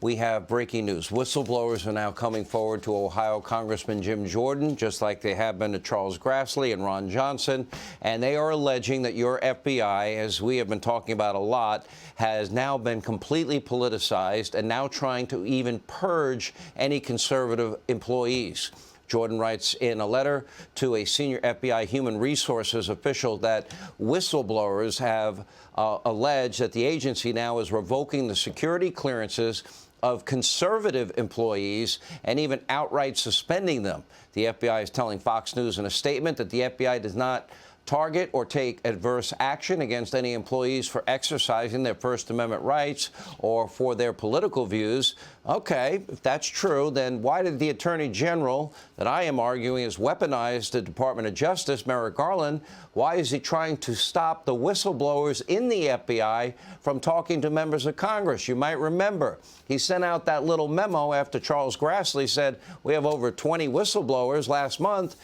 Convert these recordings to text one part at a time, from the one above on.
We have breaking news. Whistleblowers are now coming forward to Ohio Congressman Jim Jordan, just like they have been to Charles Grassley and Ron Johnson. And they are alleging that your FBI, as we have been talking about a lot, has now been completely politicized and now trying to even purge any conservative employees. Jordan writes in a letter to a senior FBI human resources official that whistleblowers have alleged that the agency now is revoking the security clearances of conservative employees and even outright suspending them. The FBI is telling Fox News in a statement that the FBI does not target or take adverse action against any employees for exercising their First Amendment rights or for their political views. Okay, if that's true, then why did the Attorney General, that I am arguing has weaponized the Department of Justice, Merrick Garland, why is he trying to stop the whistleblowers in the FBI from talking to members of Congress? You might remember he sent out that little memo after Charles Grassley said we have over 20 whistleblowers last month.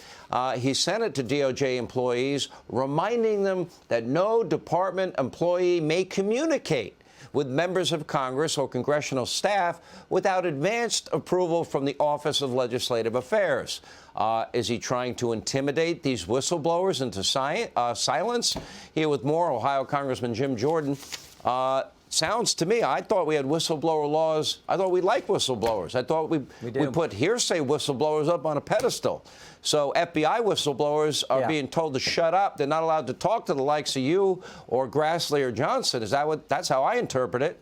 He sent it to DOJ employees, reminding them that no department employee may communicate with members of Congress or congressional staff without advanced approval from the Office of Legislative Affairs. Is he trying to intimidate these whistleblowers into silence? Here with more, Ohio Congressman Jim Jordan. Sounds to me, I thought we had whistleblower laws. I thought we liked whistleblowers. I thought we put hearsay whistleblowers up on a pedestal. So FBI whistleblowers are being told to shut up. They're not allowed to talk to the likes of you or Grassley or Johnson. Is that what? That's how I interpret it.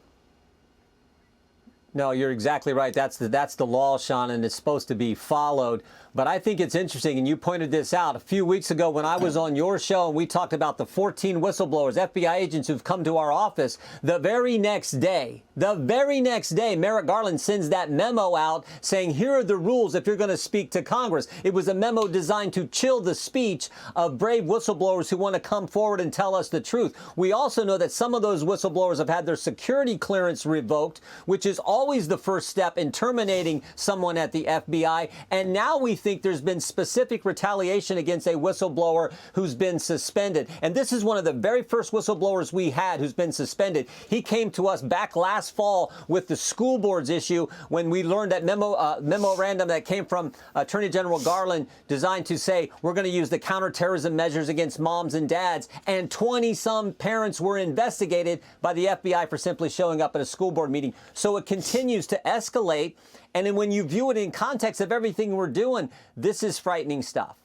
No, you're exactly right. That's the law, Sean, and it's supposed to be followed. But I think it's interesting, and you pointed this out a few weeks ago when I was on your show, and we talked about the 14 whistleblowers, FBI agents who've come to our office. The very next day, Merrick Garland sends that memo out saying, here are the rules if you're going to speak to Congress. It was a memo designed to chill the speech of brave whistleblowers who want to come forward and tell us the truth. We also know that some of those whistleblowers have had their security clearance revoked, which is always the first step in terminating someone at the FBI. And now we think there's been specific retaliation against a whistleblower who's been suspended. And this is one of the very first whistleblowers we had who's been suspended. He came to us back last fall with the school boards issue when we learned that memorandum that came from Attorney General Garland designed to say we're going to use the counterterrorism measures against moms and dads. And 20-some parents were investigated by the FBI for simply showing up at a school board meeting. So it continues to escalate. And then when you view it in context of everything we're doing, this is frightening stuff.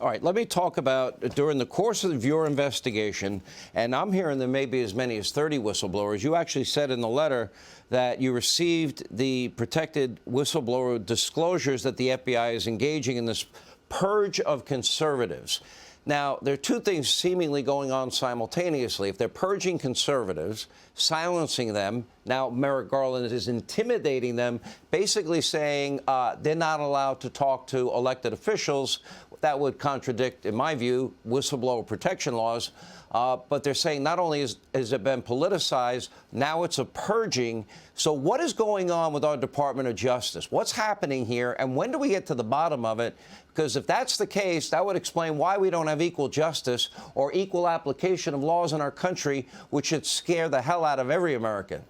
All right, let me talk about during the course of your investigation, and I'm hearing there may be as many as 30 whistleblowers. You actually said in the letter that you received the protected whistleblower disclosures that the FBI is engaging in this purge of conservatives. Now, there are two things seemingly going on simultaneously. If they're purging conservatives, silencing them, now Merrick Garland is intimidating them, basically saying they're not allowed to talk to elected officials. That would contradict, in my view, whistleblower protection laws. But they're saying not only has it been politicized, now it's a purging. So what is going on with our Department of Justice? What's happening here? And when do we get to the bottom of it? Because if that's the case, that would explain why we don't have equal justice or equal application of laws in our country, which should scare the hell out of every American.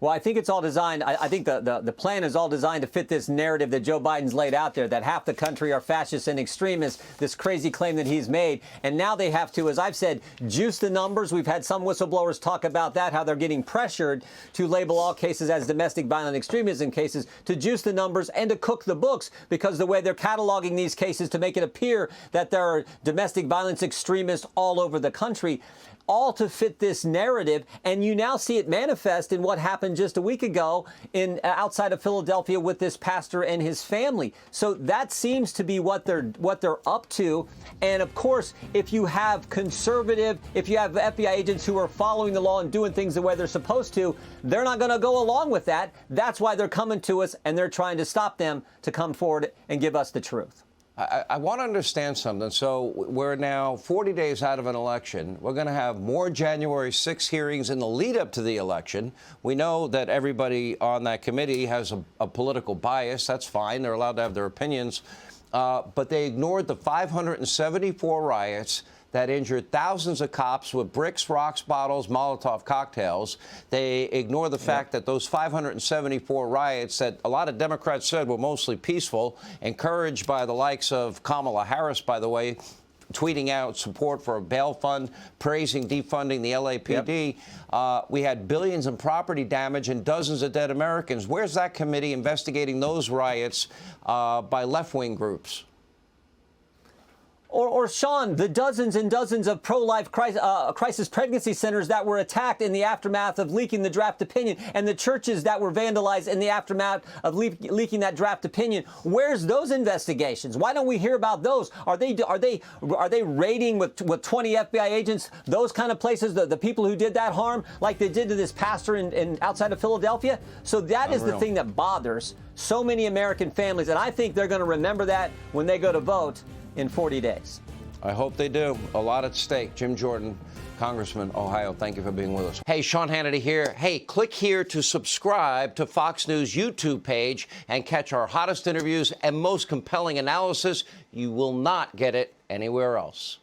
Well, I think it's all designed. I think the plan is all designed to fit this narrative that Joe Biden's laid out there, that half the country are fascists and extremists, this crazy claim that he's made. And now they have to, as I've said, juice the numbers. We've had some whistleblowers talk about that, how they're getting pressured to label all cases as domestic violent extremism cases, to juice the numbers and to cook the books, because the way they're cataloging these cases to make it appear that there are domestic violence extremists all over the country, all to fit this narrative. And you now see it manifest in what happened just a week ago in outside of Philadelphia with this pastor and his family. So that seems to be what they're up to. And of course, if you have FBI agents who are following the law and doing things the way they're supposed to, they're not going to go along with that. That's why they're coming to us, and they're trying to stop them to come forward and give us the truth. I want to understand something. So we're now 40 days out of an election. We're going to have more January 6 hearings in the lead up to the election. We know that everybody on that committee has a political bias. That's fine. They're allowed to have their opinions. But they ignored the 574 riots that injured thousands of cops with bricks, rocks, bottles, Molotov cocktails. They ignore the fact that those 574 riots that a lot of Democrats said were mostly peaceful, encouraged by the likes of Kamala Harris, by the way, tweeting out support for a bail fund, praising defunding the LAPD. We had billions in property damage and dozens of dead Americans. Where's that committee investigating those riots by left-wing groups? Or Sean, the dozens and dozens of pro-life crisis pregnancy centers that were attacked in the aftermath of leaking the draft opinion, and the churches that were vandalized in the aftermath of leaking that draft opinion. Where's those investigations? Why don't we hear about those? Are they raiding with 20 FBI agents those kind of places, the people who did that harm, like they did to this pastor in outside of Philadelphia? So that is the thing that bothers so many American families, and I think they're going to remember that when they go to vote in 40 days. I hope they do. A lot at stake. Jim Jordan, Congressman, Ohio, thank you for being with us. Hey, Sean Hannity here. Hey, click here to subscribe to Fox News YouTube page and catch our hottest interviews and most compelling analysis. You will not get it anywhere else.